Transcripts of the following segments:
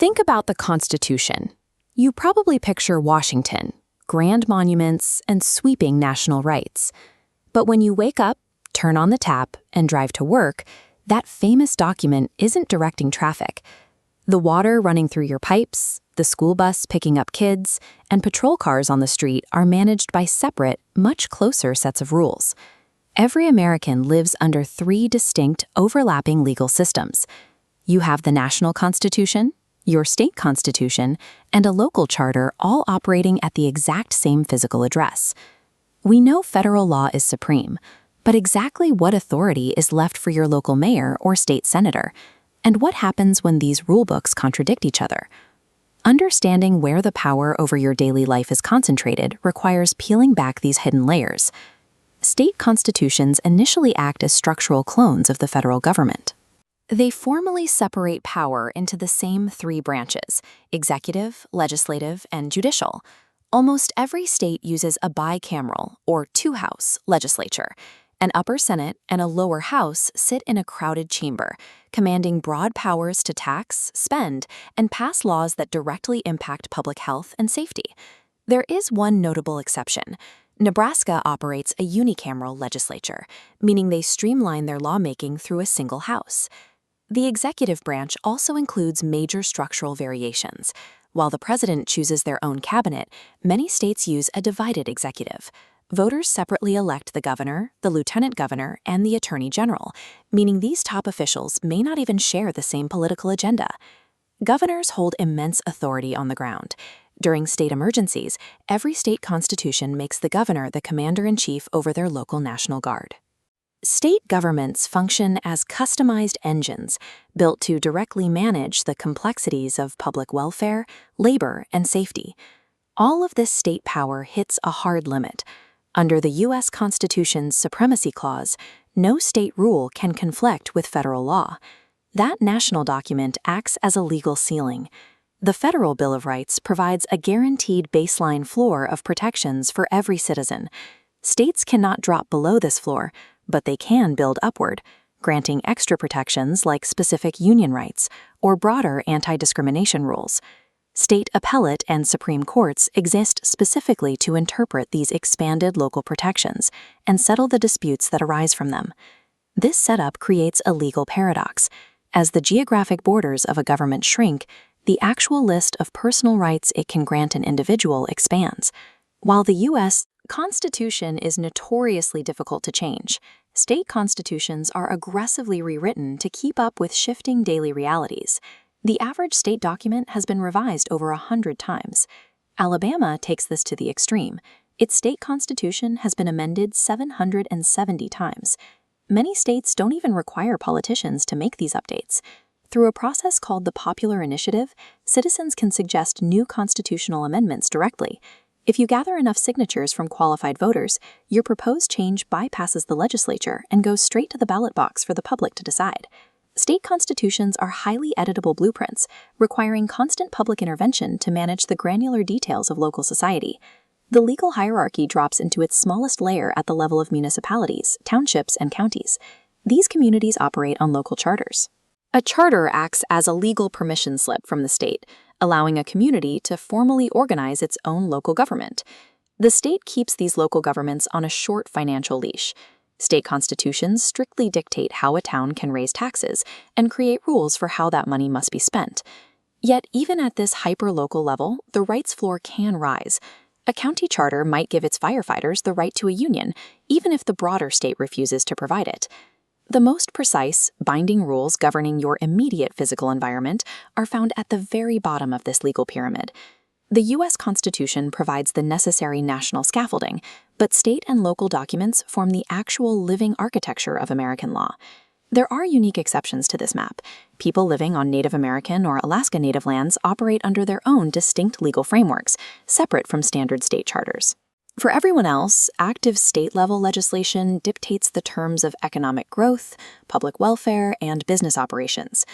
Think about the Constitution. You probably picture Washington, grand monuments, and sweeping national rights. But when you wake up, turn on the tap, and drive to work, that famous document isn't directing traffic. The water running through your pipes, the school bus picking up kids, and patrol cars on the street are managed by separate, much closer sets of rules. Every American lives under three distinct, overlapping legal systems. You have the national constitution, your state constitution, and a local charter all operating at the exact same physical address. We know federal law is supreme, but exactly what authority is left for your local mayor or state senator? And what happens when these rulebooks contradict each other? Understanding where the power over your daily life is concentrated requires peeling back these hidden layers. State constitutions initially act as structural clones of the federal government. They formally separate power into the same three branches: executive, legislative, and judicial. Almost every state uses a bicameral, or two-house, legislature. An upper Senate and a lower house sit in a crowded chamber, commanding broad powers to tax, spend, and pass laws that directly impact public health and safety. There is one notable exception. Nebraska operates a unicameral legislature, meaning they streamline their lawmaking through a single house. The executive branch also includes major structural variations. While the president chooses their own cabinet, many states use a divided executive. Voters separately elect the governor, the lieutenant governor, and the attorney general, meaning these top officials may not even share the same political agenda. Governors hold immense authority on the ground. During state emergencies, every state constitution makes the governor the commander-in-chief over their local National Guard. State governments function as customized engines built to directly manage the complexities of public welfare, labor, and safety. All of this state power hits a hard limit. Under the U.S. Constitution's Supremacy Clause, no state rule can conflict with federal law. That national document acts as a legal ceiling. The Federal Bill of Rights provides a guaranteed baseline floor of protections for every citizen. States cannot drop below this floor, but they can build upward, granting extra protections like specific union rights or broader anti-discrimination rules. State appellate and Supreme Courts exist specifically to interpret these expanded local protections and settle the disputes that arise from them. This setup creates a legal paradox. As the geographic borders of a government shrink, the actual list of personal rights it can grant an individual expands. While the U.S. Constitution is notoriously difficult to change, state constitutions are aggressively rewritten to keep up with shifting daily realities. The average state document has been revised over 100 times. Alabama takes this to the extreme. Its state constitution has been amended 770 times. Many states don't even require politicians to make these updates. Through a process called the Popular Initiative, citizens can suggest new constitutional amendments directly. If you gather enough signatures from qualified voters, your proposed change bypasses the legislature and goes straight to the ballot box for the public to decide. State constitutions are highly editable blueprints, requiring constant public intervention to manage the granular details of local society. The legal hierarchy drops into its smallest layer at the level of municipalities, townships, and counties. These communities operate on local charters. A charter acts as a legal permission slip from the state, allowing a community to formally organize its own local government. The state keeps these local governments on a short financial leash. State constitutions strictly dictate how a town can raise taxes and create rules for how that money must be spent. Yet, even at this hyper-local level, the rights floor can rise. A county charter might give its firefighters the right to a union, even if the broader state refuses to provide it. The most precise, binding rules governing your immediate physical environment are found at the very bottom of this legal pyramid. The U.S. Constitution provides the necessary national scaffolding, but state and local documents form the actual living architecture of American law. There are unique exceptions to this map. People living on Native American or Alaska Native lands operate under their own distinct legal frameworks, separate from standard state charters. For everyone else, active state-level legislation dictates the terms of economic growth, public welfare, and business operations.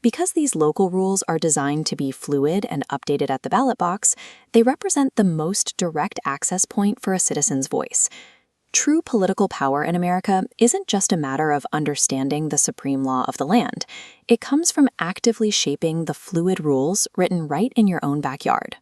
Because these local rules are designed to be fluid and updated at the ballot box, they represent the most direct access point for a citizen's voice. True political power in America isn't just a matter of understanding the supreme law of the land. It comes from actively shaping the fluid rules written right in your own backyard.